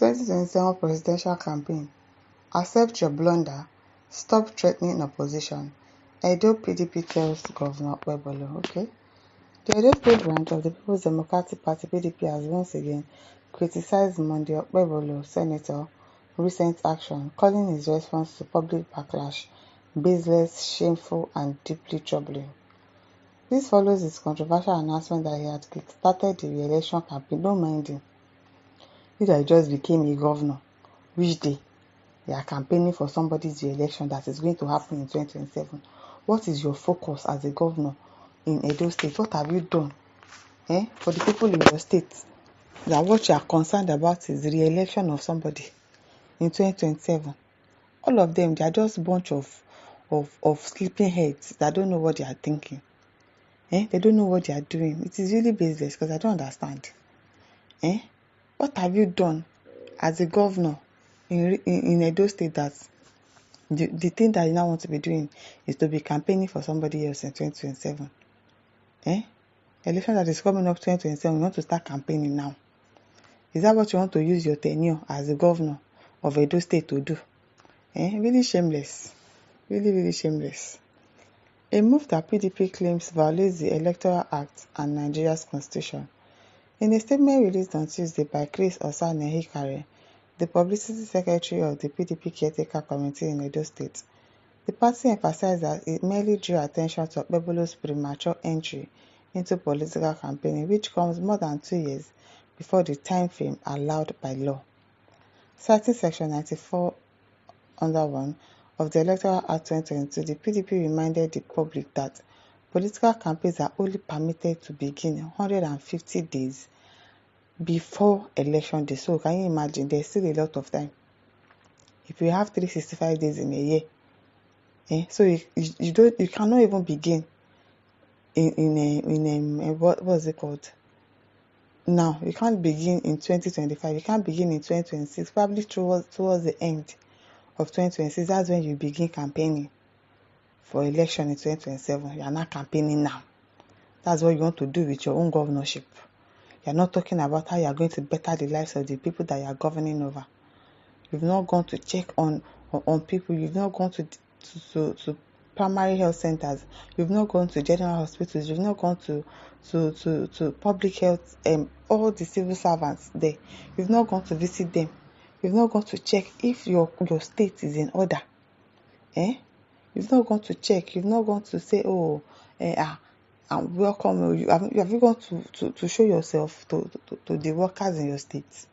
2027 presidential campaign. Accept your blunder. Stop threatening opposition. Edo PDP tells Governor Okpebholo. Okay. The Edo State branch of the People's Democratic Party (PDP) has once again criticized Monday Okpebholo Senator recent action, calling his response to public backlash baseless, shameful, and deeply troubling. This follows his controversial announcement that he had kick-started the re-election campaign. Don't mind him. He just became a governor. Which day? They are campaigning for somebody's re-election that is going to happen in 2027. What is your focus as a governor in Edo State? What have you done for the people in your state? That what you are concerned about is the re-election of somebody in 2027. All of them, they are just a bunch of sleeping heads that don't know what they are thinking. They don't know what they are doing. It is really baseless because I don't understand. What have you done as a governor in Edo State that the thing that you now want to be doing is to be campaigning for somebody else in 2027? Election that is coming up 2027, you want to start campaigning now. Is that what you want to use your tenure as a governor of Edo State to do? Really shameless. Really, really shameless. A move that PDP claims violates the Electoral Act and Nigeria's Constitution. In a statement released on Tuesday by Chris Osanehikare, the publicity secretary of the PDP caretaker committee in Edo State, the party emphasized that it merely drew attention to Okpebholo's premature entry into political campaigning, which comes more than 2 years before the time frame allowed by law. Citing Section 94(1) of the Electoral Act 2022, the PDP reminded the public that political campaigns are only permitted to begin 150 days before election day. So can you imagine? There's still a lot of time. If you have 365 days in a year, so you cannot even begin in what's it called? Now you can't begin in 2025. You can't begin in 2026. Probably towards the end of 2026. That's when you begin campaigning for election in 2027. You are not campaigning now. That's what you want to do with your own governorship. You are not talking about how you are going to better the lives of the people that you are governing over. You've not gone to check on people. You've not gone to primary health centers. You've not gone to general hospitals. You've not gone to public health, all the civil servants there. You've not gone to visit them. You've not gone to check if your state is in order. You've not gone to check. You've not gone to say, I'm welcome. Have you gone to show yourself to the workers in your state?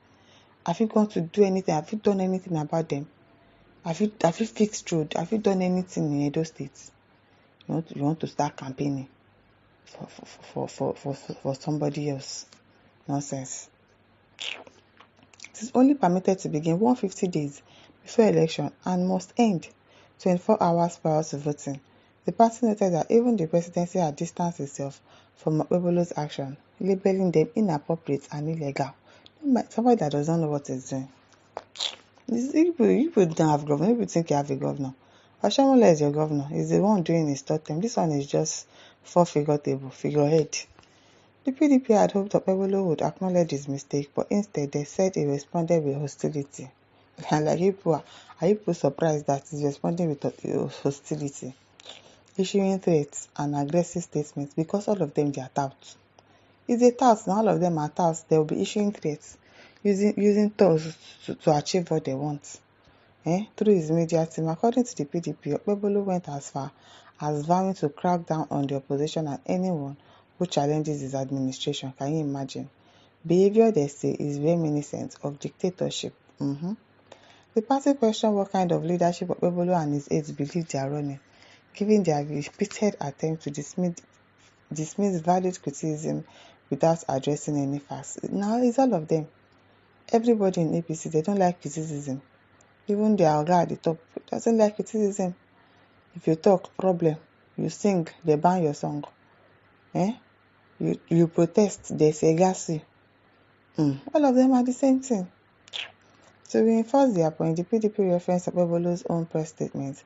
Have you gone to do anything? Have you done anything about them? Have you fixed road? Have you done anything in Edo State? You want to start campaigning for somebody else? Nonsense. It is only permitted to begin 150 days before election and must end 24 hours prior to voting. The party noted that even the presidency had distanced itself from Okpebholo's action, labeling them inappropriate and illegal. Somebody that does not know what it's doing. You don't have governor. You think you have a governor. Oshiomhole is your governor. He's the one doing his third term. This one is just figurehead. The PDP had hoped Okpebholo would acknowledge his mistake, but instead they said he responded with hostility. Are you surprised that he's responding with hostility? Issuing threats and aggressive statements because all of them they are touts. It's a tout. Now all of them are touts. They will be issuing threats, using touts to achieve what they want. Through his media team, according to the PDP, Okpebholo went as far as vowing to crack down on the opposition and anyone who challenges his administration. Can you imagine? Behavior, they say, is reminiscent of dictatorship. The party questioned what kind of leadership Okpebholo and his aides believe they are running, given their repeated attempt to dismiss valid criticism without addressing any facts. Now it's all of them. Everybody in APC, they don't like criticism. Even their guy at the top doesn't like criticism. If you talk, problem. You sing, they ban your song. You protest, they say gas you. All of them are the same thing. To reinforce their point, the PDP referenced Okpebholo's own press statement,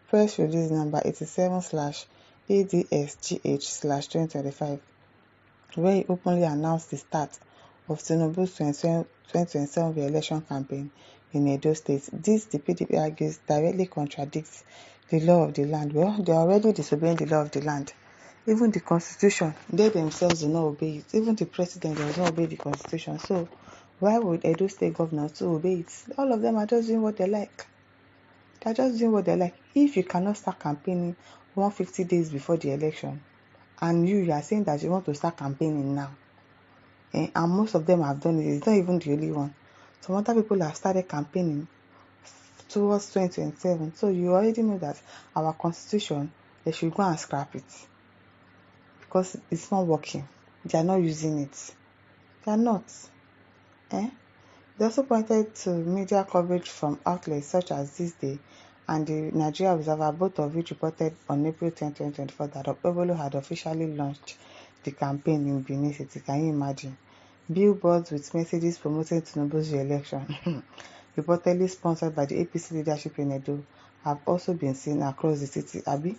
press release number 87/ADSGH/2025, where he openly announced the start of Tinubu's 2027 re-election campaign in Edo State. This, the PDP argues, directly contradicts the law of the land. Well, they are already disobeying the law of the land. Even the constitution, they themselves do not obey it. Even the president does not obey the constitution. So why would Edo State governors to obey it? All of them are just doing what they like. They are just doing what they like. If you cannot start campaigning 150 days before the election, and you are saying that you want to start campaigning now, and most of them have done it, it's not even the only one. Some other people have started campaigning towards 2027. So you already know that our constitution, they should go and scrap it, because it's not working. They are not using it. They are not. They also pointed to media coverage from outlets such as This Day and the Nigeria Observer, both of which reported on April 10, 2024 that Okpebholo had officially launched the campaign in Benin City. Can you imagine? Billboards with messages promoting Tinubu's re-election, reportedly sponsored by the APC leadership in Edo, have also been seen across the city. Abi,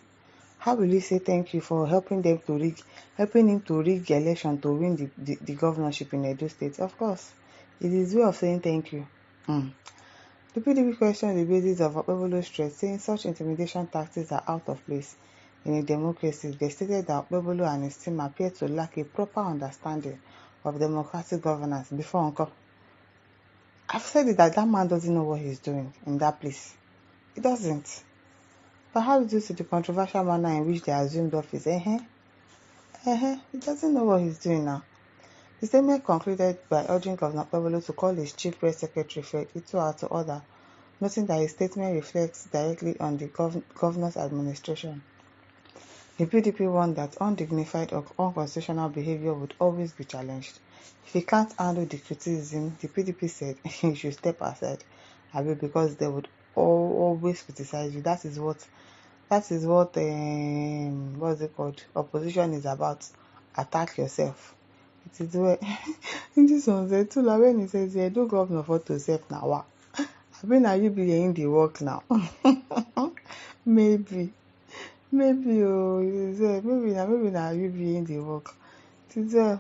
how will you say thank you for helping him to rig the election to win the governorship in Edo State? Of course, it is way of saying thank you. The PDP questioned the basis of Okpebholo's threat, saying such intimidation tactics are out of place in a democracy. They stated that Okpebholo and his team appear to lack a proper understanding of democratic governance. Before Uncle, I've said it that man doesn't know what he's doing in that place. He doesn't. Perhaps due to the controversial manner in which they assumed office. He doesn't know what he's doing now. The statement concluded by urging Governor Okpebholo to call his chief press secretary Fred Itu out to order, noting that his statement reflects directly on the governor's administration. The PDP warned that undignified or unconstitutional behavior would always be challenged. If he can't handle the criticism, the PDP said he should step aside, because they would always criticize you. That is what what's it called? Opposition is about. Attack yourself. It is where in this one said too, when he says, yeah, do governor for to self now. What? I mean, are you being the work now? maybe maybe now you be in the work. It is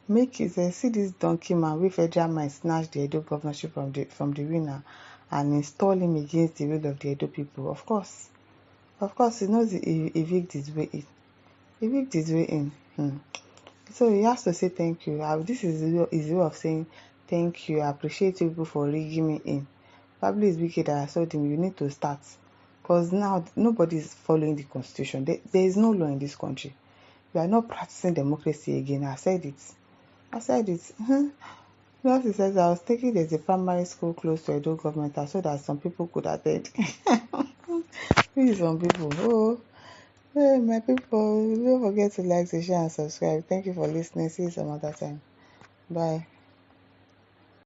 make it see this donkey man wey federal mind snatch the Edo governorship from the winner and install him against the will of the Edo people. Of course, he knows he evict his way in. So he has to say thank you. This is his way of saying thank you. I appreciate you people for rigging me in. Probably it's wicked that I told him you need to start, because now nobody is following the constitution. There is no law in this country. We are not practicing democracy again. I said it. He says I was taking there's a primary school close to Edo government so that some people could attend. Who some people? Oh, hey, my people, don't forget to like, share, and subscribe. Thank you for listening. See you some other time. Bye.